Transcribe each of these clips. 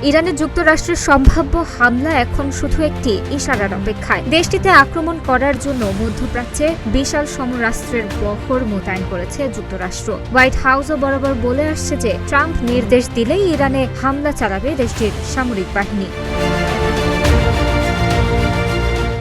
ইরানে যুক্তরাষ্ট্রের সম্ভাব্য হামলা এখন শুধু একটি ইশারার অপেক্ষায়। দেশটিতে আক্রমণ করার জন্য মধ্যপ্রাচ্যে বিশাল সমরাস্ত্রের বহর মোতায়েন করেছে যুক্তরাষ্ট্র। হোয়াইট হাউসও বরাবর বলে আসছে যে ট্রাম্প নির্দেশ দিলেই ইরানে হামলা চালাবে দেশটির সামরিক বাহিনী।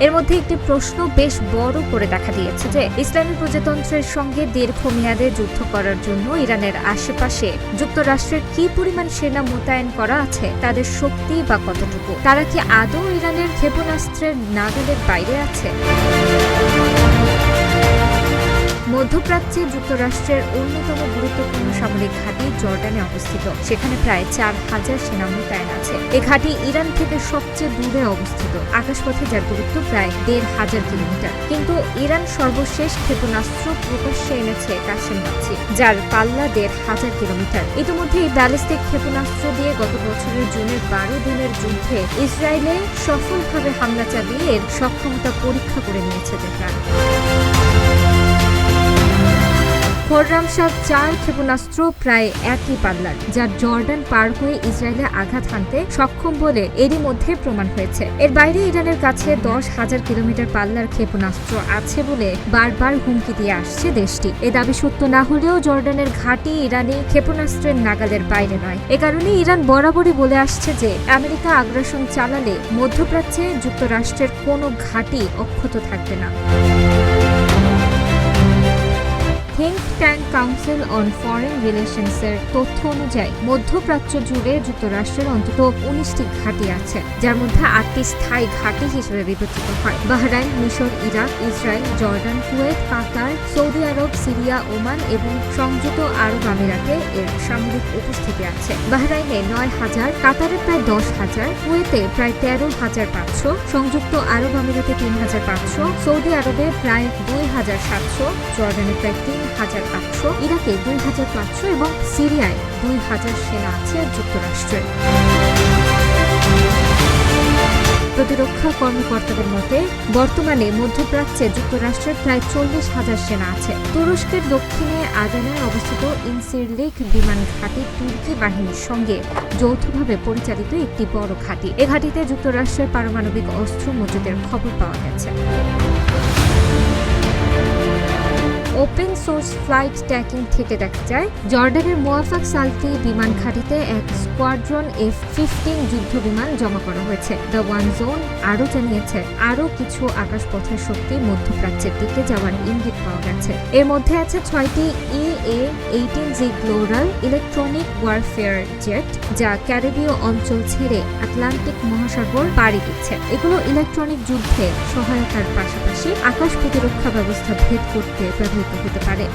এর মধ্যে একটি প্রশ্ন বেশ বড় করে দেখা দিয়েছে যে ইসলামী প্রজাতন্ত্রের সঙ্গে দীর্ঘমেয়াদে যুদ্ধ করার জন্য ইরানের আশেপাশে যুক্তরাষ্ট্রের কি পরিমাণ সেনা মোতায়েন করা আছে, তাদের শক্তি বা কতটুকু, তারা কি আদৌ ইরানের ক্ষেপণাস্ত্রের নাগালের বাইরে আছে? মধ্যপ্রাচ্যে যুক্তরাষ্ট্রের অন্যতম গুরুত্বপূর্ণ সামরিক ঘাঁটি জর্ডানে অবস্থিত। সেখানে প্রায় 4000 সেনা মোতায়েন আছে। এ ঘাঁটি ইরান থেকে সবচেয়ে দূরে অবস্থিত, আকাশপথে যার দূরত্ব প্রায় 1500 কিলোমিটার। কিন্তু ইরান সর্বশেষ ক্ষেপণাস্ত্র প্রকাশ্যে এনেছে কাসেমবাচি, যার পাল্লা 1500 কিলোমিটার। ইতিমধ্যে এই ব্যালিস্টিক ক্ষেপণাস্ত্র দিয়ে গত বছরের জুনের 12 দিনের যুদ্ধে ইসরায়েলে সফলভাবে হামলা চালিয়ে এর সক্ষমতা পরীক্ষা করে নিয়েছে তেহরান। খোররামশাহ 4 ক্ষেপণাস্ত্র প্রায় একই পাল্লার, যা জর্ডান পার হয়ে ইসরায়েলে আঘাত হানতে সক্ষম বলে এরই মধ্যে প্রমাণ হয়েছে। এর বাইরে ইরানের কাছে 10,000 কিলোমিটার পাল্লার ক্ষেপণাস্ত্র আছে বলে বারবার হুমকি দিয়ে আসছে দেশটি। এ দাবি সত্য না হলেও জর্ডানের ঘাঁটি ইরানি ক্ষেপণাস্ত্রের নাগালের বাইরে নয়। এ কারণে ইরান বরাবরই বলে আসছে যে আমেরিকা আগ্রাসন চালালে মধ্যপ্রাচ্যে যুক্তরাষ্ট্রের কোনো ঘাঁটি অক্ষত থাকবে না। Think tank council on foreign রিলেশনসের তথ্য অনুযায়ী মধ্যপ্রাচ্য জুড়ে যুক্তরাষ্ট্রের অন্তত 19টি ঘাঁটি আছে, যার মধ্যে 8টি স্থায়ী ঘাঁটি হিসেবে বিবেচিত হয়। বাহরাইন, মিশর, ইরাক, ইসরায়েল, জর্ডান, কুয়েত, কাতার, সৌদি আরব, সিরিয়া, ওমান এবং সংযুক্ত আরব আমিরাতে এর সামরিক উপস্থিতি আছে। বাহরাইনে 9,000, কাতারে প্রায় 10,000, কুয়েতে প্রায় 13,500, সংযুক্ত আরব আমিরাতে 3,500, সৌদি আরবে প্রায় 2,700, জর্ডানে প্রায় 3,800, ইরাকে 2,500 এবং সিরিয়ায় 2,000 সেনা আছে যুক্তরাষ্ট্রের। প্রতিরক্ষা কর্মকর্তাদের মতে বর্তমানে মধ্যপ্রাচ্যে যুক্তরাষ্ট্রের প্রায় 40,000 সেনা আছে। তুরস্কের দক্ষিণে আদানায় অবস্থিত ইনসিরলিক বিমান ঘাঁটি তুর্কি বাহিনীর সঙ্গে যৌথভাবে পরিচালিত একটি বড় ঘাঁটি। এ ঘাঁটিতে যুক্তরাষ্ট্রের পারমাণবিক অস্ত্র মজুদের খবর পাওয়া গেছে। ওপেন সোর্স ফ্লাইট ট্র্যাকিং থেকে দেখা যায় জর্ডানের মোয়াফাক সালতি বিমান ঘাঁটিতে এক স্কোয়াড্রন F-15 যুদ্ধ বিমান জমা করা হয়েছে। দ্য ওয়ান জোন আরও জানিয়েছে আরও কিছু আকাশপথের শক্তি মধ্যপ্রাচ্যের দিকে যাওয়ার ইঙ্গিত পাওয়া গেছে। এর মধ্যে আছে 6টি EA-18G গ্লোরাল ইলেকট্রনিক ওয়ারফেয়ার জেট, যা ক্যারিবীয় অঞ্চল ছেড়ে আটলান্টিক মহাসাগর পাড়ি দিচ্ছে। এগুলো ইলেকট্রনিক যুদ্ধে সহায়তার পাশাপাশি আকাশ প্রতিরক্ষা ব্যবস্থা ভেদ করতে ব্যবহৃত হতে পারে।